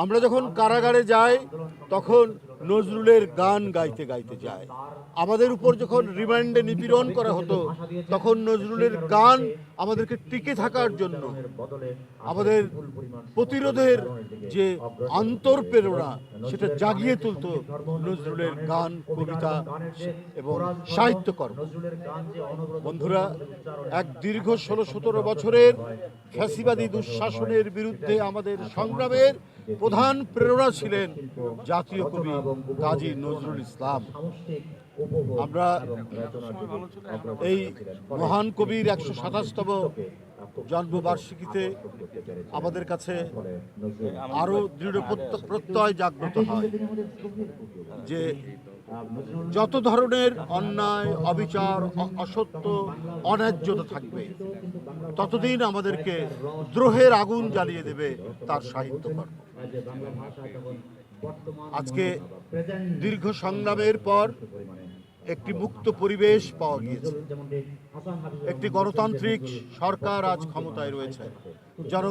আমরা যখন কারাগারে যাই তখন নজরুলের গান গাইতে গাইতে যায়। আমাদের উপর যখন রিমান্ডে নিপীড়ন করা হতো তখন নজরুলের গান আমাদেরকে টিকে থাকার জন্য, আমাদের প্রতিরোধের যে আন্তঃপ্রেরণা সেটা জাগিয়ে তুলত নজরুলের গান, কবিতা এবং সাহিত্যকর্ম। বন্ধুরা, এক দীর্ঘ 16-17 বছরের ফ্যাসিবাদী দুঃশাসনের বিরুদ্ধে আমাদের সংগ্রামের প্রধান প্রেরণা ছিলেন জাতীয় কবি কাজী নজরুল ইসলাম। আমরা এই মহান কবির 127তম জন্মবার্ষিকীতে আমাদের কাছে আরো দৃঢ় প্রত্যয় জাগ্রত হয় যে যত ধরনের অন্যায়, অবিচার, অসত্য, অন্যায্যতা থাকবে ততদিন আমাদেরকে দ্রোহের আগুন জ্বালিয়ে দেবে তার সাহিত্যকর্ম। আজকে দীর্ঘ সংগ্রামের পর একটি মুক্ত পরিবেশ পাওয়া গিয়েছে, একটি গণতান্ত্রিক সরকার আজ ক্ষমতায় রয়েছে।